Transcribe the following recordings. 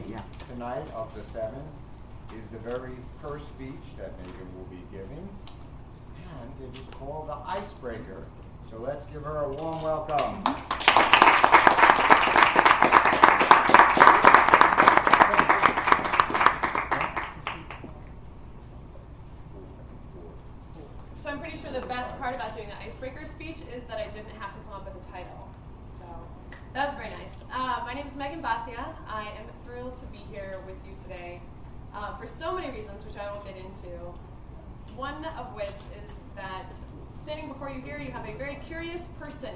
yeah. tonight of the 7 is the very first speech that Megan will be giving, and it is called The Icebreaker. So let's give her a warm welcome. So I'm pretty sure the best part about doing the icebreaker speech is that I didn't have to come up with a title. So that was very nice. My name is Megan Bhatia. I am thrilled to be here with you today for so many reasons, which I will get into. One of which is that standing before you here, you have a very curious person.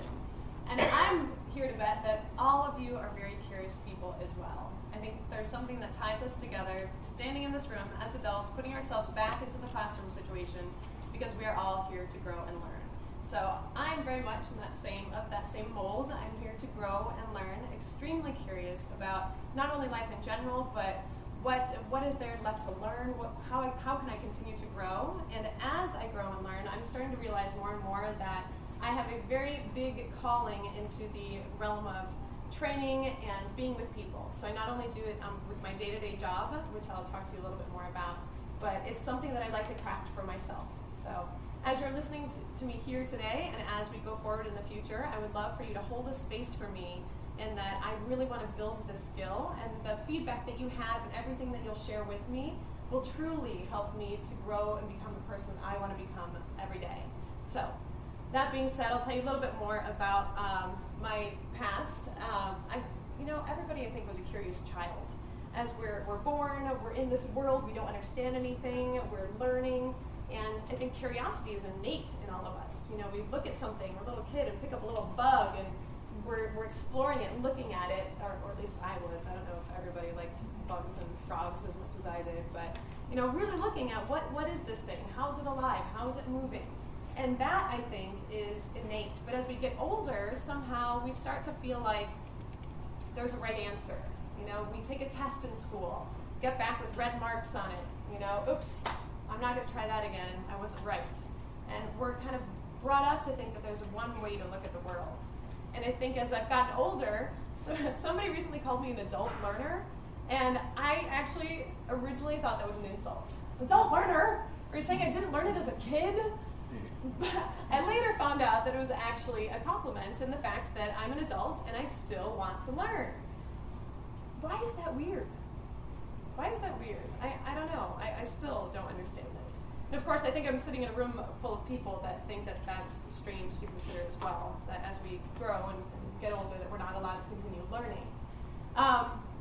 And I'm here to bet that all of you are very curious people as well. I think there's something that ties us together, standing in this room as adults, putting ourselves back into the classroom situation, because we are all here to grow and learn. So I'm very much in that same mold. I'm here to grow and learn, extremely curious about not only life in general, but what is there left to learn? How can I continue to grow? And as I grow and learn, I'm starting to realize more and more that I have a very big calling into the realm of training and being with people. So I not only do it with my day-to-day job, which I'll talk to you a little bit more about, but it's something that I like to craft for myself. So as you're listening to me here today, and as we go forward in the future, I would love for you to hold a space for me in that I really want to build this skill, and the feedback that you have and everything that you'll share with me will truly help me to grow and become the person I want to become every day. So that being said, I'll tell you a little bit more about my past. Everybody I think was a curious child. As we're born, we're in this world, we don't understand anything, we're learning. And I think curiosity is innate in all of us. We look at something, we're a little kid, and pick up a little bug, and we're exploring it and looking at it, or at least I was. I don't know if everybody liked bugs and frogs as much as I did, but really looking at what is this thing? How is it alive? How is it moving? And that, I think, is innate. But as we get older, somehow we start to feel like there's a right answer. We take a test in school, get back with red marks on it. Oops, I'm not going to try that again. I wasn't right. And we're kind of brought up to think that there's one way to look at the world. And I think as I've gotten older, somebody recently called me an adult learner, and I actually originally thought that was an insult. Adult learner? Are you saying I didn't learn it as a kid? But I later found out that it was actually a compliment in the fact that I'm an adult and I still want to learn. Why is that weird? Why is that weird? I don't know. I still don't understand this. And of course, I think I'm sitting in a room full of people that think that that's strange to consider as well, that as we grow and get older, that we're not allowed to continue learning.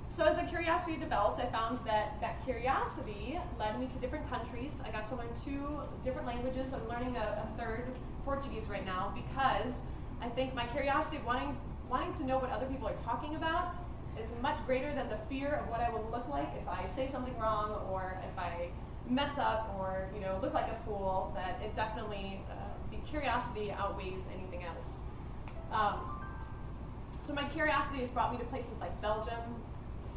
So as the curiosity developed, I found that curiosity led me to different countries. I got to learn 2 different languages. I'm learning a third, Portuguese right now, because I think my curiosity of wanting to know what other people are talking about is much greater than the fear of what I will look like if I say something wrong, or if I mess up, or look like a fool. That it definitely, the curiosity outweighs anything else. So my curiosity has brought me to places like Belgium.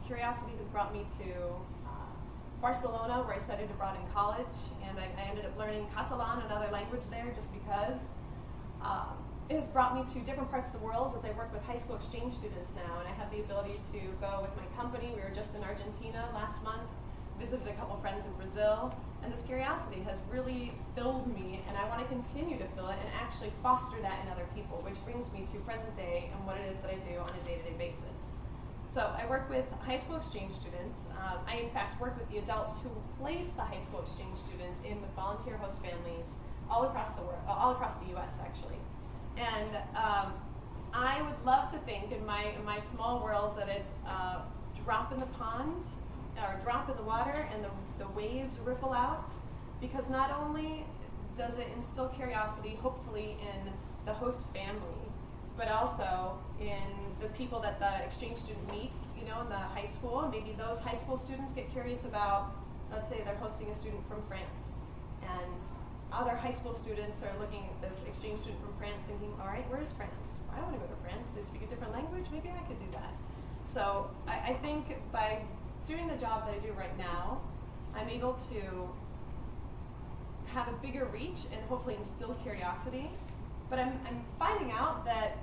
Curiosity has brought me to Barcelona, where I studied abroad in college, and I ended up learning Catalan, another language there, just because. It has brought me to different parts of the world as I work with high school exchange students now, and I have the ability to go with my company. We were just in Argentina last month, visited a couple friends in Brazil, and this curiosity has really filled me, and I want to continue to fill it and actually foster that in other people, which brings me to present day and what it is that I do on a day-to-day basis. So I work with high school exchange students. I, in fact, work with the adults who place the high school exchange students in with volunteer host families all across the world, all across the U.S. actually. And I would love to think in my small world that it's a drop in the pond, or a drop in the water, and the waves ripple out, because not only does it instill curiosity, hopefully, in the host family, but also in the people that the exchange student meets, in the high school. And maybe those high school students get curious about, let's say they're hosting a student from France, and other high school students are looking at this exchange student from France thinking, all right, where's France? I want to go to France. They speak a different language. Maybe I could do that. So I think by doing the job that I do right now, I'm able to have a bigger reach and hopefully instill curiosity. But I'm finding out that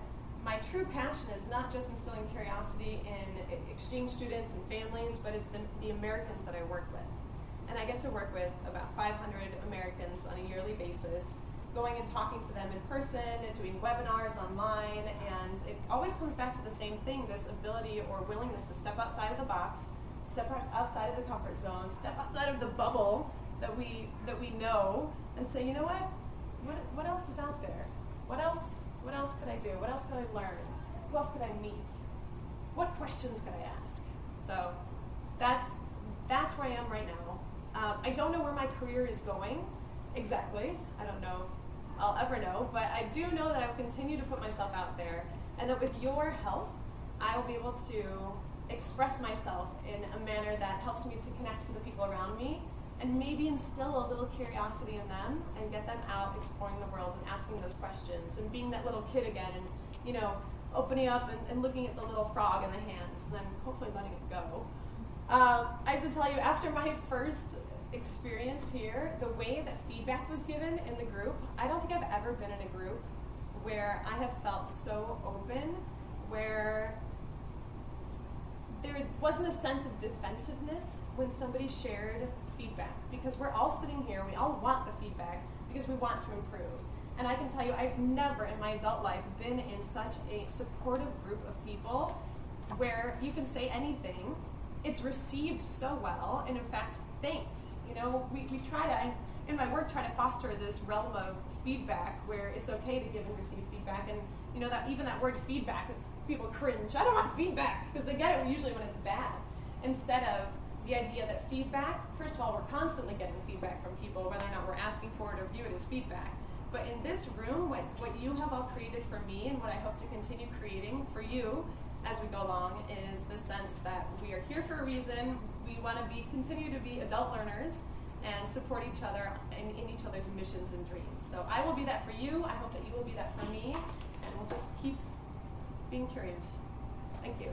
my true passion is not just instilling curiosity in exchange students and families, but it's the Americans that I work with. And I get to work with about 500 Americans on a yearly basis, going and talking to them in person, and doing webinars online, and it always comes back to the same thing, this ability or willingness to step outside of the box, step outside of the comfort zone, step outside of the bubble that we know, and say, you know what else is out there? What else could I do? What else could I learn? Who else could I meet? What questions could I ask? So that's where I am right now. I don't know where my career is going exactly. I don't know if I'll ever know, but I do know that I will continue to put myself out there, and that with your help, I will be able to express myself in a manner that helps me to connect to the people around me, and maybe instill a little curiosity in them and get them out exploring the world and asking those questions and being that little kid again, and opening up and looking at the little frog in the hands and then hopefully letting it go. I have to tell you, after my first experience here, the way that feedback was given in the group, I don't think I've ever been in a group where I have felt so open, where there wasn't a sense of defensiveness when somebody shared feedback, because we're all sitting here, we all want the feedback because we want to improve. And I can tell you, I've never in my adult life been in such a supportive group of people where you can say anything, it's received so well, and in fact, thanked. We try to, in my work, try to foster this realm of feedback where it's okay to give and receive feedback, and that even that word feedback, people cringe. I don't want feedback, because they get it usually when it's bad. Instead of the idea that feedback, first of all, we're constantly getting feedback from people, whether or not we're asking for it or view it as feedback. But in this room, what you have all created for me, and what I hope to continue creating for you as we go along, is the sense that we are here for a reason. We want to continue to be adult learners and support each other in each other's missions and dreams. So I will be that for you. I hope that you will be that for me, and we'll just keep being curious. Thank you.